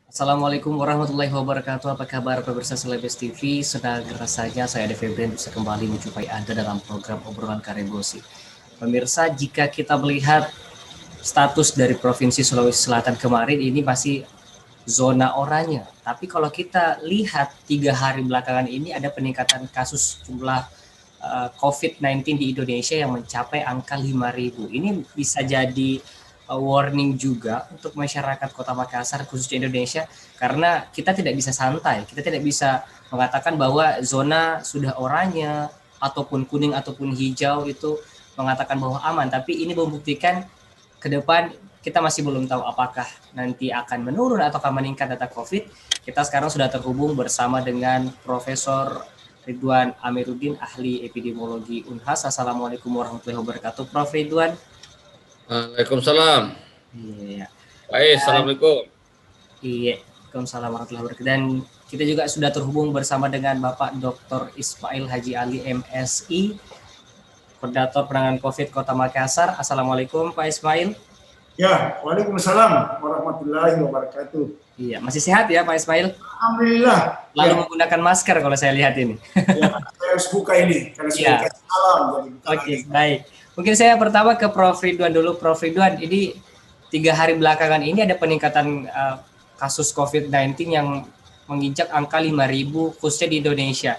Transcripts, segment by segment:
Assalamualaikum warahmatullahi wabarakatuh. Apa kabar pemirsa Selebes TV? Senang rasanya saya Ade Febrian bisa kembali menjumpai Anda dalam program obrolan Karim Gosip. Pemirsa, jika kita melihat status dari Provinsi Sulawesi Selatan kemarin ini masih zona oranye. Tapi kalau kita lihat 3 hari belakangan ini ada peningkatan kasus jumlah COVID-19 di Indonesia yang mencapai angka 5.000. Ini bisa jadi warning juga untuk masyarakat Kota Makassar khususnya Indonesia karena kita tidak bisa santai, kita tidak bisa mengatakan bahwa zona sudah oranye ataupun kuning ataupun hijau itu mengatakan bahwa aman, tapi ini membuktikan ke depan kita masih belum tahu apakah nanti akan menurun atau akan meningkat data COVID. Kita sekarang sudah terhubung bersama dengan Profesor Ridwan Amiruddin, ahli epidemiologi Unhas. Assalamualaikum warahmatullahi wabarakatuh, Prof. Ridwan. Waalaikumsalam. Iya. Baik, assalamualaikum. Iya, Waalaikumsalam warahmatullahi wabarakatuh. Dan kita juga sudah terhubung bersama dengan Bapak Dr. Ismail Haji Ali MSI, Koordinator Penanganan COVID Kota Makassar. Assalamualaikum Pak Ismail. Ya, waalaikumsalam warahmatullahi wabarakatuh. Iya, masih sehat ya Pak Ismail? Alhamdulillah. Lalu menggunakan masker kalau saya lihat ini. Ya, saya harus buka ini karena sudah dikasih salam. Oke, baik. Mungkin saya pertama ke Prof. Ridwan dulu. Prof. Ridwan, ini 3 hari belakangan ini ada peningkatan kasus COVID-19 yang menginjak angka 5.000 khususnya di Indonesia.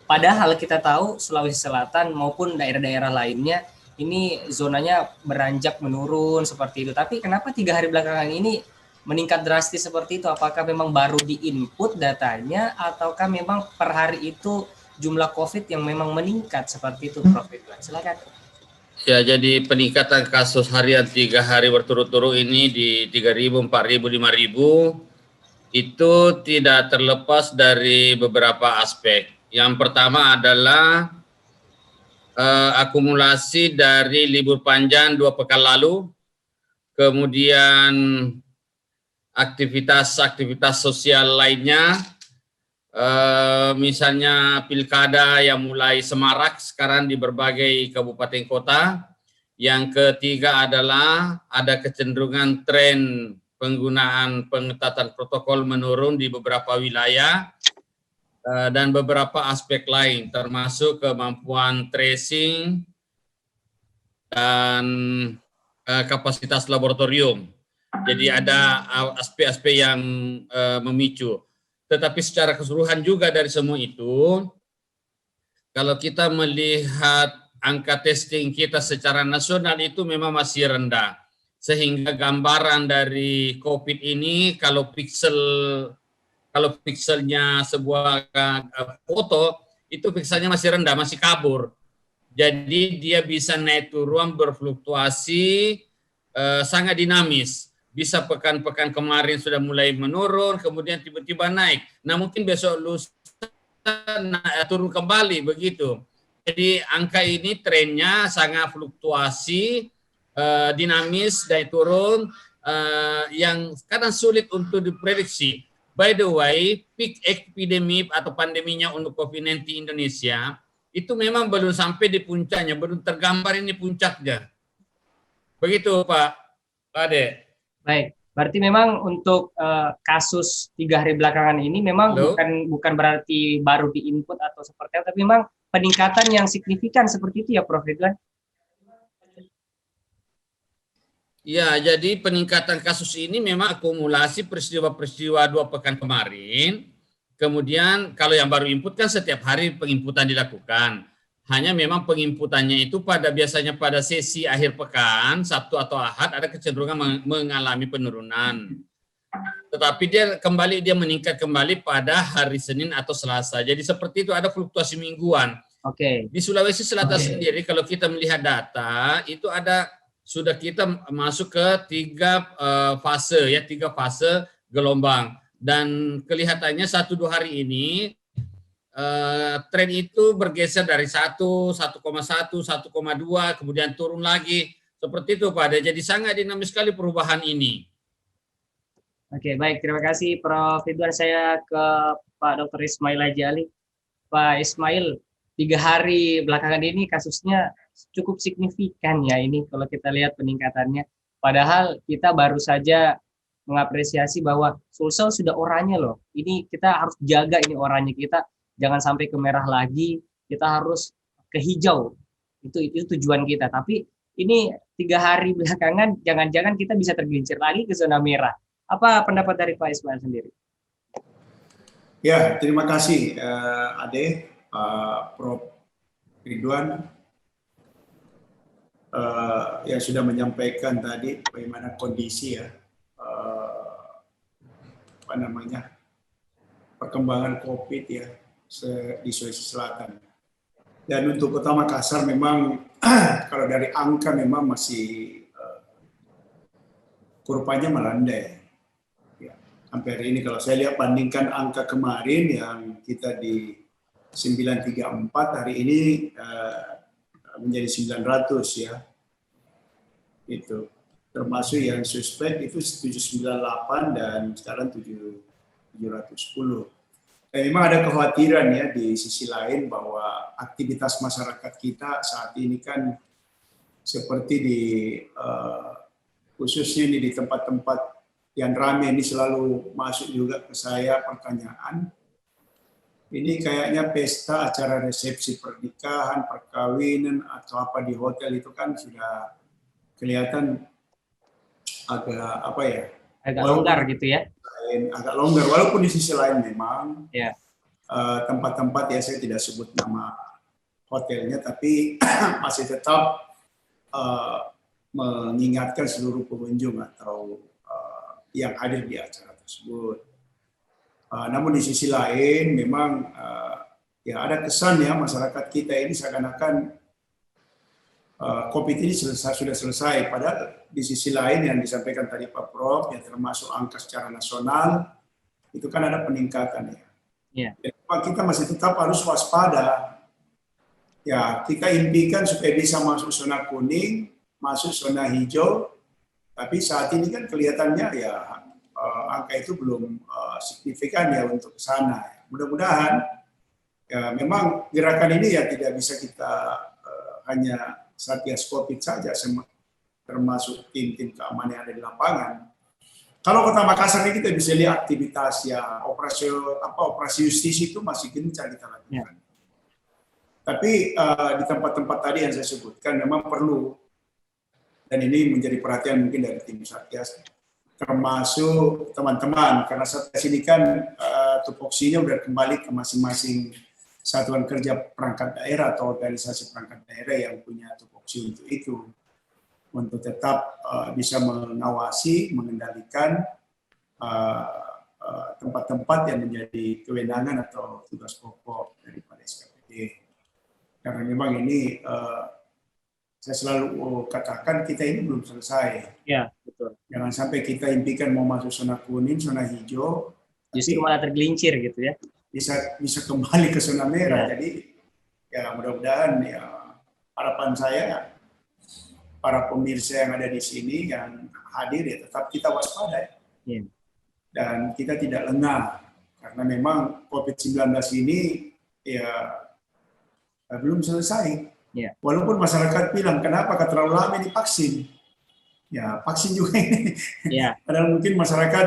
Padahal kita tahu Sulawesi Selatan maupun daerah-daerah lainnya ini zonanya beranjak menurun seperti itu. Tapi kenapa 3 hari belakangan ini meningkat drastis seperti itu? Apakah memang baru di-input datanya ataukah memang per hari itu jumlah COVID yang memang meningkat seperti itu, Prof. Ridwan? Silakan. Ya, jadi peningkatan kasus harian 3 hari berturut-turut ini di 3.000, 4.000, 5.000 itu tidak terlepas dari beberapa aspek. Yang pertama adalah akumulasi dari libur panjang 2 pekan lalu, kemudian aktivitas sosial lainnya, misalnya pilkada yang mulai semarak sekarang di berbagai kabupaten kota. Yang ketiga adalah ada kecenderungan tren penggunaan pengetatan protokol menurun di beberapa wilayah, dan beberapa aspek lain termasuk kemampuan tracing dan kapasitas laboratorium. Jadi ada aspek-aspek yang memicu. Tetapi secara keseluruhan juga dari semua itu, kalau kita melihat angka testing kita secara nasional itu memang masih rendah. Sehingga gambaran dari COVID ini kalau pikselnya sebuah foto, itu pikselnya masih rendah, masih kabur. Jadi dia bisa naik turun berfluktuasi, sangat dinamis. Bisa pekan-pekan kemarin sudah mulai menurun, kemudian tiba-tiba naik. Nah mungkin besok lusa turun kembali begitu. Jadi angka ini trennya sangat fluktuasi, dinamis, naik turun, yang kadang sulit untuk diprediksi. By the way, peak epidemi atau pandeminya untuk COVID-19 Indonesia itu memang belum sampai di puncaknya, belum tergambar ini puncaknya. Begitu Pak Ade. Baik, berarti memang untuk kasus 3 hari belakangan ini memang bukan berarti baru di-input atau seperti apa, tapi memang peningkatan yang signifikan seperti itu ya Prof. Ridwan? Ya, jadi peningkatan kasus ini memang akumulasi peristiwa-peristiwa 2 pekan kemarin. Kemudian kalau yang baru input kan setiap hari penginputan dilakukan. Hanya memang penginputannya itu biasanya pada sesi akhir pekan, Sabtu atau Ahad, ada kecenderungan mengalami penurunan. Tetapi dia meningkat kembali pada hari Senin atau Selasa. Jadi seperti itu, ada fluktuasi mingguan. Oke. Di Sulawesi Selatan sendiri kalau kita melihat data itu sudah kita masuk ke 3 fase gelombang, dan kelihatannya 1-2 hari ini tren itu bergeser dari 1,1, 1,2, kemudian turun lagi. Seperti itu Pak. Jadi sangat dinamis sekali perubahan ini. Oke, baik. Terima kasih Prof. Ridwan. Saya ke Pak Dr. Ismail Haji Ali. Pak Ismail, 3 hari belakangan ini kasusnya cukup signifikan ya ini kalau kita lihat peningkatannya. Padahal kita baru saja mengapresiasi bahwa Sulsel sudah oranye loh. Ini kita harus jaga ini oranye kita, jangan sampai ke merah lagi, kita harus ke hijau. Itu tujuan kita. Tapi ini 3 hari belakangan, jangan-jangan kita bisa tergelincir lagi ke zona merah. Apa pendapat dari Pak Ismail sendiri? Ya, terima kasih Ade, Prof. Ridwan yang sudah menyampaikan tadi bagaimana kondisi ya, apa namanya, perkembangan COVID ya di Sulawesi Selatan. Dan untuk Kota Makassar memang kalau dari angka memang masih kurvanya melandai. Sampai hari ini kalau saya lihat bandingkan angka kemarin yang kita di 934, hari ini menjadi 900 ya. Itu termasuk yang suspek itu 798 dan sekarang 710. Dan memang ada kekhawatiran ya di sisi lain bahwa aktivitas masyarakat kita saat ini kan seperti di khususnya ini di tempat-tempat yang ramai ini selalu masuk juga ke saya pertanyaan. Ini kayaknya pesta, acara resepsi pernikahan, perkawinan, atau apa di hotel itu kan sudah kelihatan agak apa ya? Agak longgar gitu ya? Agak longgar, walaupun di sisi lain memang ya. Tempat-tempat ya saya tidak sebut nama hotelnya, tapi masih tetap mengingatkan seluruh pengunjung atau yang hadir di acara tersebut. Namun di sisi lain memang ya ada kesan ya masyarakat kita ini seakan-akan COVID ini sudah selesai. Padahal di sisi lain yang disampaikan tadi Pak Prof, yang termasuk angka secara nasional itu kan ada peningkatan ya. Jadi, kita masih tetap harus waspada. Ya, kita impikan supaya bisa masuk zona kuning, masuk zona hijau. Tapi saat ini kan kelihatannya ya angka itu belum signifikan ya untuk ke sana. Mudah-mudahan ya memang gerakan ini ya tidak bisa kita hanya Satgas COVID saja, termasuk tim-tim keamanan yang ada di lapangan. Kalau Kota Makassar ini kita bisa lihat aktivitas ya operasi justisi itu masih gencar kita lakukan. Tapi di tempat-tempat tadi yang saya sebutkan memang perlu, dan ini menjadi perhatian mungkin dari tim Satgas, termasuk teman-teman, karena Satgas ini kan tupoksinya udah kembali ke masing-masing satuan kerja perangkat daerah atau organisasi perangkat daerah yang punya tupoksi untuk itu, untuk tetap bisa mengawasi, mengendalikan tempat-tempat yang menjadi kewenangan atau tugas pokok daripada SKPD. Karena memang ini saya selalu katakan kita ini belum selesai. Ya, betul. Jangan sampai kita impikan mau masuk zona kuning, zona hijau, justru malah tergelincir gitu ya. Bisa kembali ke zona merah. Jadi ya mudah-mudahan ya harapan saya para pemirsa yang ada di sini yang hadir ya tetap kita waspada ya. Dan kita tidak lengah karena memang COVID-19 ini ya belum selesai. Walaupun masyarakat bilang kenapa terlalu lama divaksin, ya vaksin juga ini. Padahal mungkin masyarakat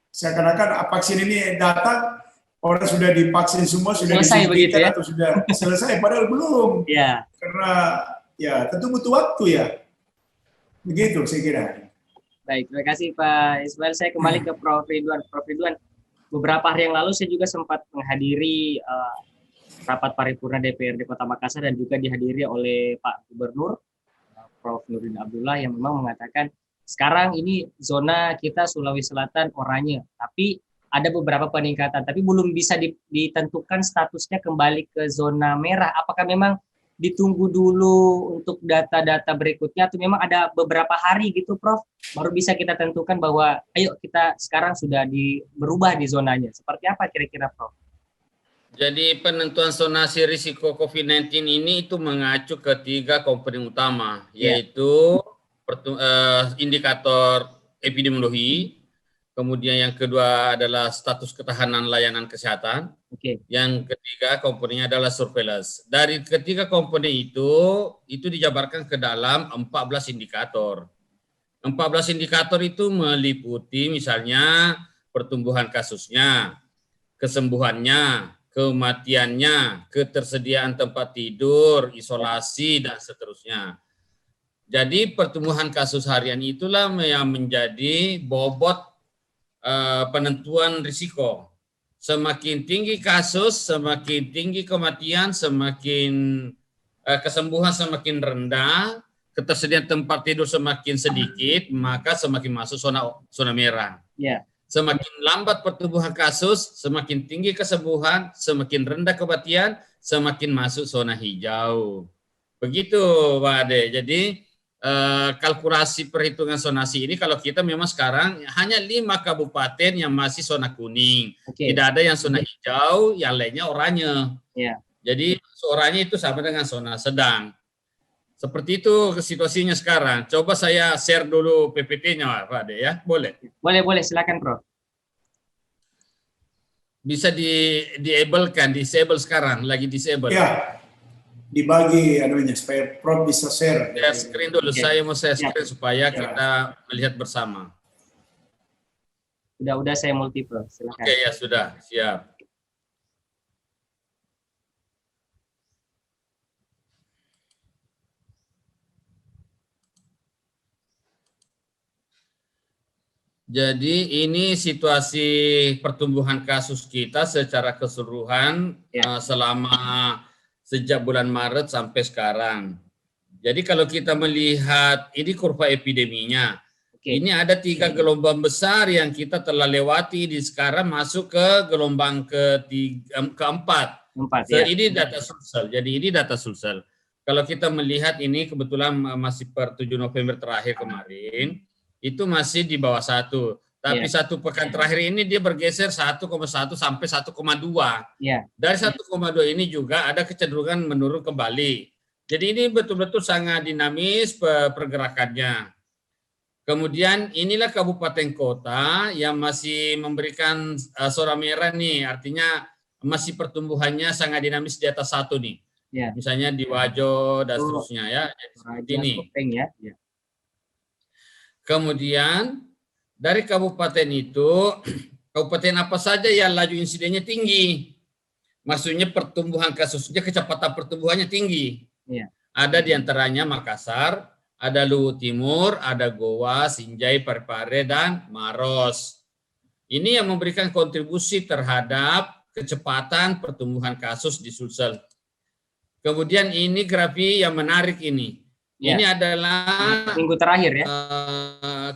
seakan-akan vaksin ini datang orang sudah divaksin semua, sudah selesai begitu ya? Atau sudah selesai, padahal belum. Karena ya tentu butuh waktu ya. Begitu saya kira. Baik, terima kasih Pak Ismail. Saya kembali ke Prof. Ridwan. Prof. Ridwan, beberapa hari yang lalu saya juga sempat menghadiri rapat paripurna DPRD Kota Makassar dan juga dihadiri oleh Pak Gubernur, Prof. Nurdin Abdullah, yang memang mengatakan sekarang ini zona kita Sulawesi Selatan oranye, tapi ada beberapa peningkatan, tapi belum bisa ditentukan statusnya kembali ke zona merah. Apakah memang ditunggu dulu untuk data-data berikutnya, atau memang ada beberapa hari gitu, Prof, baru bisa kita tentukan bahwa ayo kita sekarang sudah berubah di zonanya. Seperti apa kira-kira, Prof? Jadi penentuan zonasi risiko COVID-19 ini itu mengacu ke 3 komponen utama, yaitu indikator epidemiologi, kemudian yang kedua adalah status ketahanan layanan kesehatan, yang ketiga komponennya adalah surveillance. Dari ketiga komponen itu dijabarkan ke dalam 14 indikator. 14 indikator itu meliputi misalnya pertumbuhan kasusnya, kesembuhannya, kematiannya, ketersediaan tempat tidur, isolasi, dan seterusnya. Jadi pertumbuhan kasus harian itulah yang menjadi bobot penentuan risiko. Semakin tinggi kasus, semakin tinggi kematian, semakin kesembuhan semakin rendah, ketersediaan tempat tidur semakin sedikit, maka semakin masuk zona merah. Ya. Semakin lambat pertumbuhan kasus, semakin tinggi kesembuhan, semakin rendah kematian, semakin masuk zona hijau. Begitu, Pak Ade. Jadi kalkulasi perhitungan zonasi ini kalau kita memang sekarang hanya 5 kabupaten yang masih zona kuning. Tidak ada yang zona hijau, yang lainnya oranye. Ya. Jadi oranye itu sama dengan zona sedang. Seperti itu situasinya sekarang. Coba saya share dulu PPT-nya, Pak Ade, ya. Boleh? Boleh, silakan, Prof. Bisa disable sekarang, lagi disable. Ya, dibagi anunya supaya Prof bisa share. Share screen dulu, saya mau share screen supaya kita melihat bersama. Udah saya multi, Prof. Silakan. Oke, ya sudah, siap. Jadi ini situasi pertumbuhan kasus kita secara keseluruhan selama sejak bulan Maret sampai sekarang. Jadi kalau kita melihat ini kurva epideminya, ini ada 3 gelombang besar yang kita telah lewati di sekarang masuk ke gelombang keempat. Ini data Sulsel. Jadi ini data Sulsel. Kalau kita melihat ini kebetulan masih per 7 November terakhir kemarin, itu masih di bawah 1. Tapi 1 pekan terakhir ini dia bergeser 1,1 sampai 1,2. Dari 1,2 ini juga ada kecenderungan menurun kembali. Jadi ini betul-betul sangat dinamis pergerakannya. Kemudian inilah kabupaten kota yang masih memberikan zona merah nih, artinya masih pertumbuhannya sangat dinamis di atas 1 nih. Misalnya di Wajo dan seterusnya ya. Seperti ini. Kemudian dari kabupaten itu, kabupaten apa saja yang laju insidennya tinggi? Maksudnya pertumbuhan kasusnya, kecepatan pertumbuhannya tinggi. Ada diantaranya Makassar, ada Luwu Timur, ada Goa, Sinjai, Parepare, dan Maros. Ini yang memberikan kontribusi terhadap kecepatan pertumbuhan kasus di Sulsel. Kemudian ini grafik yang menarik ini. Ini adalah minggu terakhir ya.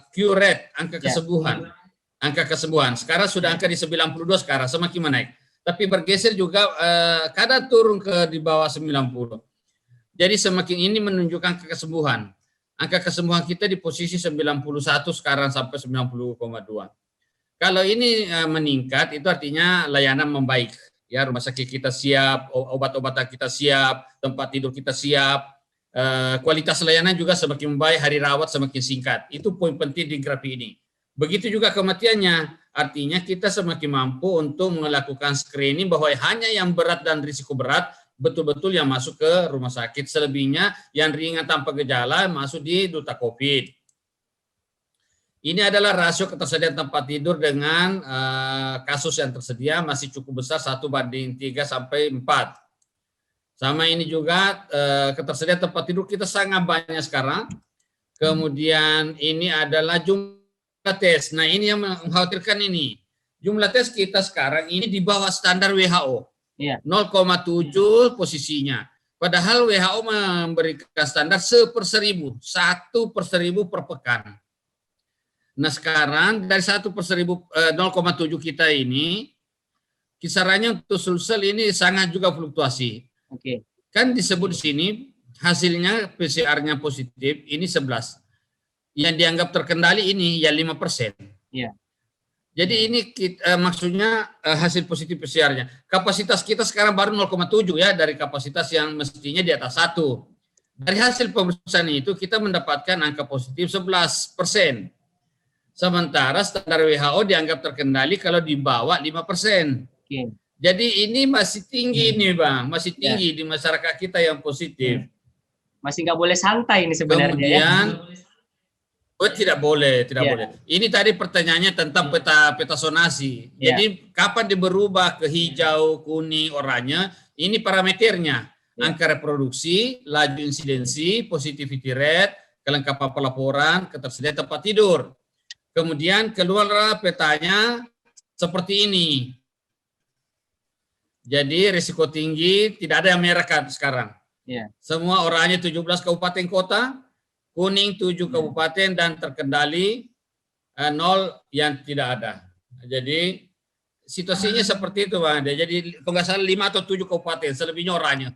Cure rate, angka kesembuhan. Angka kesembuhan. Sekarang sudah angka di 92 sekarang, semakin menaik. Tapi bergeser juga kadang turun ke di bawah 90. Jadi semakin ini menunjukkan kesembuhan. Angka kesembuhan kita di posisi 91 sekarang sampai 90,2. Kalau ini meningkat itu artinya layanan membaik. Ya, rumah sakit kita siap, obat-obatan kita siap, tempat tidur kita siap. Kualitas layanan juga semakin baik, hari rawat semakin singkat. Itu poin penting di grafik ini. Begitu juga kematiannya, artinya kita semakin mampu untuk melakukan screening bahwa hanya yang berat dan risiko berat betul-betul yang masuk ke rumah sakit. Selebihnya yang ringan tanpa gejala masuk di duta COVID. Ini adalah rasio ketersediaan tempat tidur dengan kasus yang tersedia masih cukup besar 1:3 sampai 4. Sama ini juga ketersediaan tempat tidur kita sangat banyak sekarang. Kemudian ini adalah jumlah tes. Nah ini yang mengkhawatirkan ini. Jumlah tes kita sekarang ini di bawah standar WHO. 0,7 posisinya. Padahal WHO memberikan standar 1/1000. 1/1000 per pekan. Nah sekarang dari 1/1000 0,7 kita ini, kisarannya untuk Sulsel ini sangat juga fluktuasi. Kan disebut di sini hasilnya PCR-nya positif ini 11. Yang dianggap terkendali ini ya 5%. Jadi ini maksudnya hasil positif PCR-nya. Kapasitas kita sekarang baru 0,7 ya dari kapasitas yang mestinya di atas 1. Dari hasil pemeriksaan itu kita mendapatkan angka positif 11%. Sementara standar WHO dianggap terkendali kalau di bawah 5%. Jadi ini masih tinggi nih Bang, masih tinggi di masyarakat kita yang positif. Masih nggak boleh santai ini sebenarnya. Kemudian, Oh, tidak boleh, tidak boleh. Ini tadi pertanyaannya tentang peta zonasi. Jadi kapan dia berubah ke hijau, kuning, oranye? Ini parameternya. Angka reproduksi, laju insidensi, positivity rate, kelengkapan pelaporan, ketersediaan tempat tidur. Kemudian keluarlah petanya seperti ini. Jadi risiko tinggi, tidak ada yang merah kan sekarang. Semua oranye 17 kabupaten kota, kuning 7 kabupaten, dan terkendali 0 yang tidak ada. Jadi situasinya seperti itu, Bang. Jadi kalau nggak salah 5 atau 7 kabupaten, selebihnya oranye.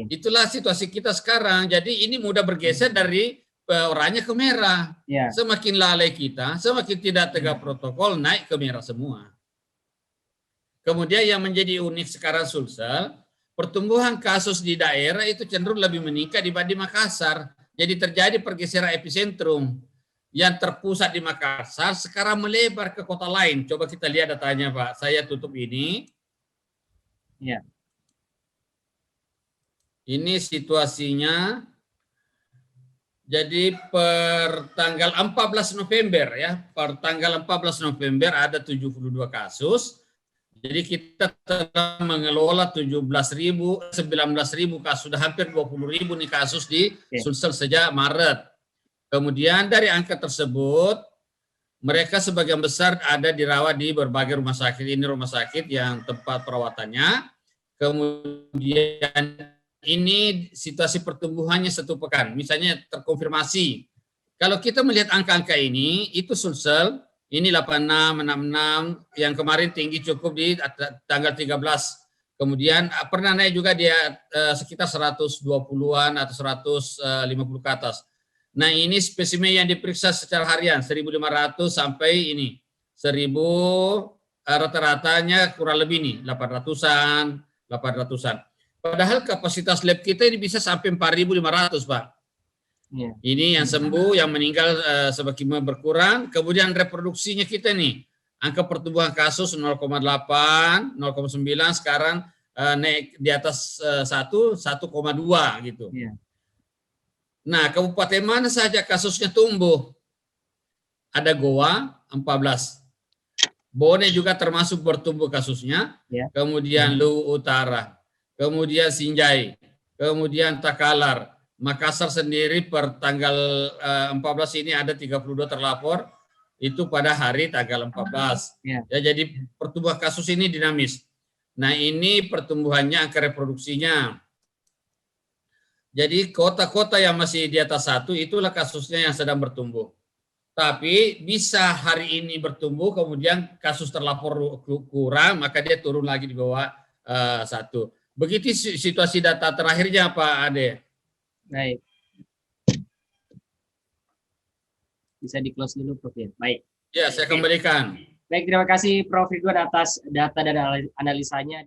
Itulah situasi kita sekarang. Jadi ini mudah bergeser dari oranye ke merah. Semakin lalai kita, semakin tidak tegak protokol, naik ke merah semua. Kemudian yang menjadi unik sekarang Sulsel, pertumbuhan kasus di daerah itu cenderung lebih meningkat dibanding Makassar. Jadi terjadi pergeseran epicentrum. Yang terpusat di Makassar sekarang melebar ke kota lain. Coba kita lihat datanya, Pak. Saya tutup ini. Ini situasinya. Jadi per tanggal 14 November ya, per tanggal 14 November ada 72 kasus. Jadi kita telah mengelola 19.000 kasus, sudah hampir 20.000 nih kasus di Sulsel sejak Maret. Kemudian dari angka tersebut, mereka sebagian besar ada dirawat di berbagai rumah sakit. Ini rumah sakit yang tempat perawatannya. Kemudian ini situasi pertumbuhannya 1 pekan. Misalnya terkonfirmasi. Kalau kita melihat angka-angka ini, itu Sulsel, ini 86, 66, yang kemarin tinggi cukup di tanggal 13. Kemudian pernah naik juga dia sekitar 120-an atau 150 ke atas. Nah ini spesimen yang diperiksa secara harian, 1.500 sampai ini. 1.000 rata-ratanya kurang lebih nih, 800-an. Padahal kapasitas lab kita ini bisa sampai 4.500, Pak. Ini yang sembuh, yang meninggal semakin berkurang. Kemudian reproduksinya kita nih, angka pertumbuhan kasus 0,8, 0,9, sekarang naik di atas 1,2 gitu. Nah, kabupaten mana saja kasusnya tumbuh? Ada Goa 14. Bone juga termasuk bertumbuh kasusnya. Kemudian Luwu Utara, kemudian Sinjai, kemudian Takalar. Makassar sendiri per tanggal 14 ini ada 32 terlapor, itu pada hari tanggal 14. Ya, jadi pertumbuhan kasus ini dinamis. Nah ini pertumbuhannya, angka reproduksinya. Jadi kota-kota yang masih di atas 1 itulah kasusnya yang sedang bertumbuh. Tapi bisa hari ini bertumbuh, kemudian kasus terlapor kurang, maka dia turun lagi di bawah 1. Begitu situasi data terakhirnya Pak Ade. Baik. Bisa di-close dulu, Prof. Baik. Ya, saya kembalikan. Baik, terima kasih Prof. Ridwan atas data dan analisanya.